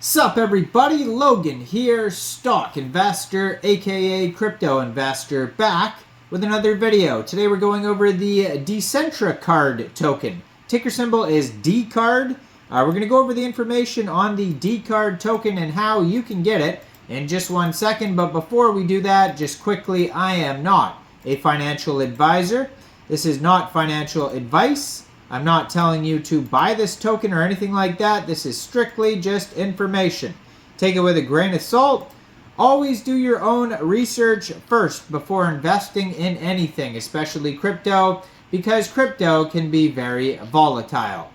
Sup everybody, Logan here, stock investor aka crypto investor, back with another video. Today we're going over the Decentracard token. Ticker symbol is Dcard. We're going to go over the information on the Dcard token and how you can get it in just 1 second. But before we do that, just quickly, I am not a financial advisor. This is not financial advice. I'm not telling you to buy this token or anything like that. This is strictly just information. Take it with a grain of salt. Always do your own research first before investing in anything, especially crypto, because crypto can be very volatile.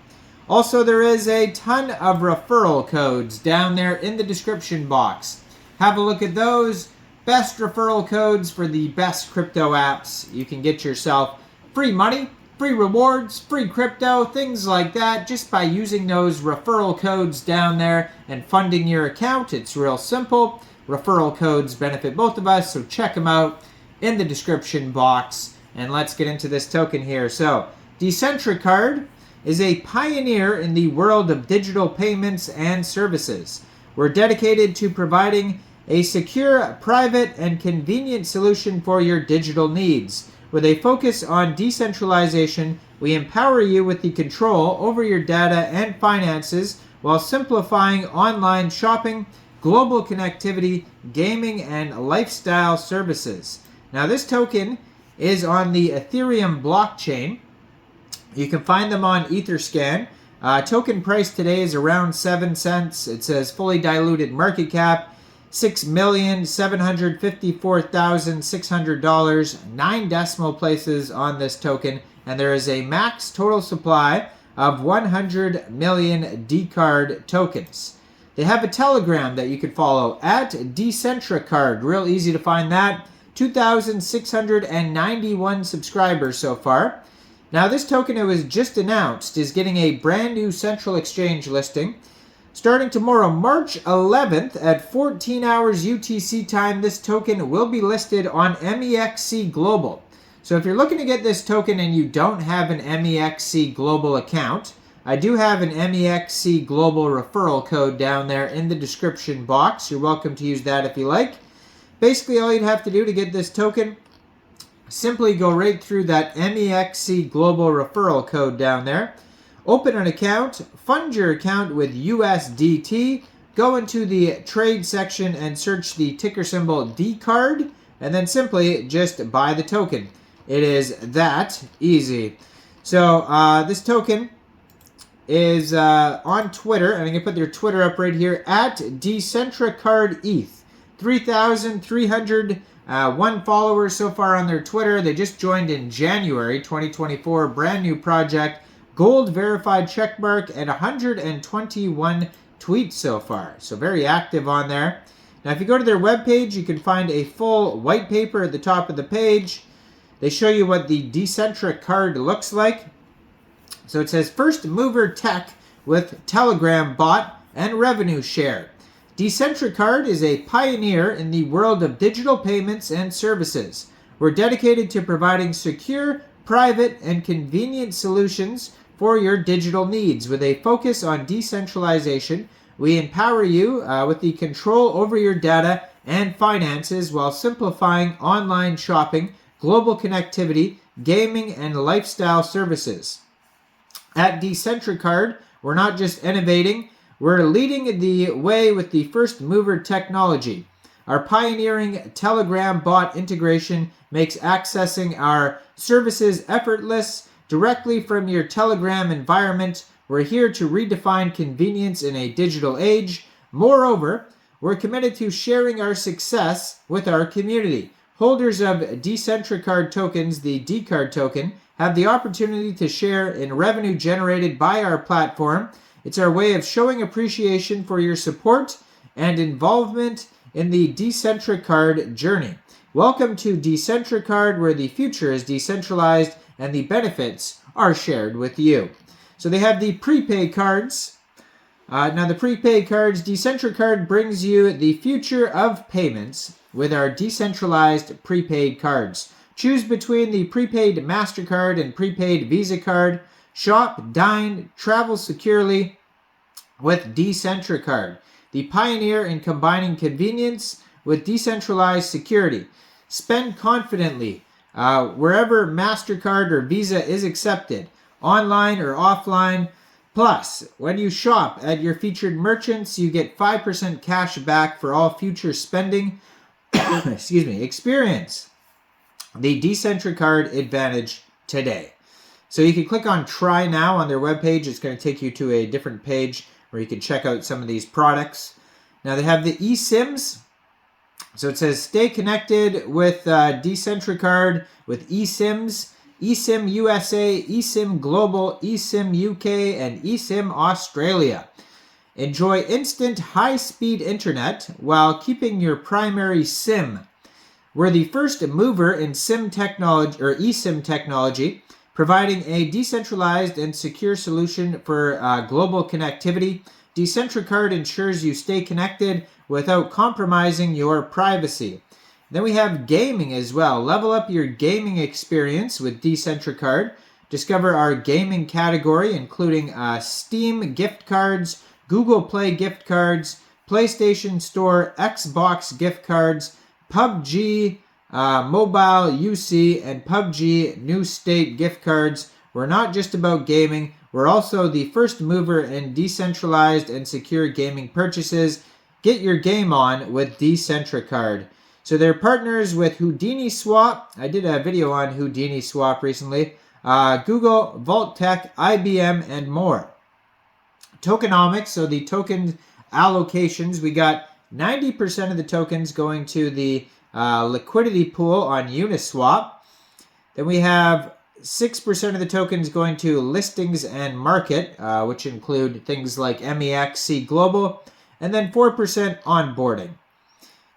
Also, there is a ton of referral codes down there in the description box. Have a look at those. Best referral codes for the best crypto apps. You can get yourself free money, free rewards, free crypto, things like that, just by using those referral codes down there and funding your account. It's real simple. Referral codes benefit both of us, so check them out in the description box. And let's get into this token here. So, Decentracard is a pioneer in the world of digital payments and services. We're dedicated to providing a secure, private, and convenient solution for your digital needs. With a focus on decentralization, we empower you with the control over your data and finances while simplifying online shopping, global connectivity, gaming, and lifestyle services. Now, this token is on the Ethereum blockchain. You can find them on Etherscan. Token price today is around 7 cents. It says fully diluted market cap $6,754,600, 9 decimal places on this token, and there is a max total supply of 100 million Dcard tokens. They have a Telegram that you can follow at Decentracard. Real easy to find that. 2,691 subscribers so far. Now, this token, it was just announced, is getting a brand new central exchange listing. Starting tomorrow, March 11th at 14 hours UTC time, this token will be listed on Mexc Global. So if you're looking to get this token and you don't have an Mexc Global account, I do have an Mexc Global referral code down there in the description box. You're welcome to use that if you like. Basically, all you'd have to do to get this token, simply go right through that Mexc Global referral code down there. Open an account, fund your account with USDT, go into the trade section and search the ticker symbol Dcard, and then simply just buy the token. It is that easy. So this token is on Twitter, and I'm going to put their Twitter up right here, at Decentracard ETH. 3,301 followers so far on their Twitter. They just joined in January 2024, brand new project. Gold verified checkmark and 121 tweets so far. So very active on there. Now, if you go to their webpage, you can find a full white paper at the top of the page. They show you what the Decentracard looks like. So it says first mover tech with Telegram bot and revenue share. Decentracard is a pioneer in the world of digital payments and services. We're dedicated to providing secure, private, and convenient solutions for your digital needs. With a focus on decentralization, we empower you with the control over your data and finances while simplifying online shopping, global connectivity, gaming, and lifestyle services. At Decentracard, we're not just innovating, we're leading the way with the first mover technology. Our pioneering Telegram bot integration makes accessing our services effortless directly from your Telegram environment. We're here to redefine convenience in a digital age. Moreover, we're committed to sharing our success with our community. Holders of Decentracard tokens, the Dcard token, have the opportunity to share in revenue generated by our platform. It's our way of showing appreciation for your support and involvement in the Decentracard journey. Welcome to Decentracard, where the future is decentralized and the benefits are shared with you. So they have the prepaid cards. Now the prepaid cards, Decentracard brings you the future of payments with our decentralized prepaid cards. Choose between the prepaid MasterCard and prepaid Visa card. Shop, dine, travel securely with Decentracard. the pioneer in combining convenience with decentralized security. Spend confidently wherever MasterCard or Visa is accepted, online or offline. Plus, when you shop at your featured merchants, you get 5% cash back for all future spending. Excuse me. Experience the Decentracard advantage today. So you can click on Try Now on their webpage. It's going to take you to a different page where you can check out some of these products. Now they have the eSIMs. So it says stay connected with Decentracard with eSIMs. eSIM USA, eSIM Global, eSIM UK, and eSIM Australia. Enjoy instant high-speed internet while keeping your primary SIM. We're the first mover in SIM technology or eSIM technology, providing a decentralized and secure solution for global connectivity. Decentracard ensures you stay connected without compromising your privacy. Then we have gaming as well. Level up your gaming experience with Decentracard. Discover our gaming category, including Steam gift cards, Google Play gift cards, PlayStation Store, Xbox gift cards, PUBG, Mobile UC, and PUBG New State gift cards. We're not just about gaming. We're also the first mover in decentralized and secure gaming purchases. Get your game on with Decentracard. So they're partners with Houdini Swap. I did a video on Houdini Swap recently. Google, Vault-Tec, IBM, and more. Tokenomics, so the token allocations, we got 90% of the tokens going to the liquidity pool on Uniswap. Then we have 6% of the tokens going to listings and market, which include things like Mexc Global, and then 4% onboarding.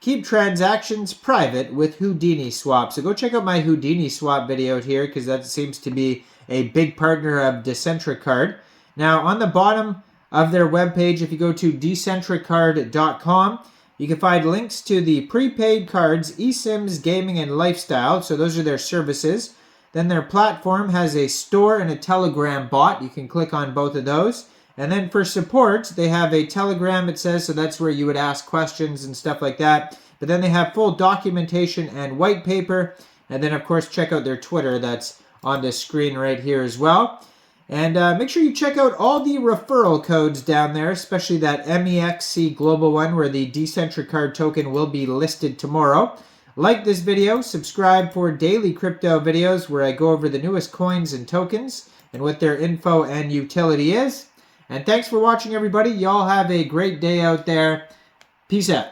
Keep transactions private with Houdini Swap. So go check out my Houdini Swap video here because that seems to be a big partner of Decentracard. Now on the bottom of their webpage, if you go to decentracard.com, you can find links to the prepaid cards, eSIMs, gaming, and lifestyle. So those are their services. Then their platform has a store and a Telegram bot. You can click on both of those. And then for support, they have a Telegram, it says, so that's where you would ask questions and stuff like that. But then they have full documentation and white paper. And then, of course, check out their Twitter. That's on the screen right here as well. And make sure you check out all the referral codes down there, especially that Mexc Global one where the Decentracard token will be listed tomorrow. Like this video, subscribe for daily crypto videos where I go over the newest coins and tokens and what their info and utility is. And thanks for watching, everybody. Y'all have a great day out there. Peace out.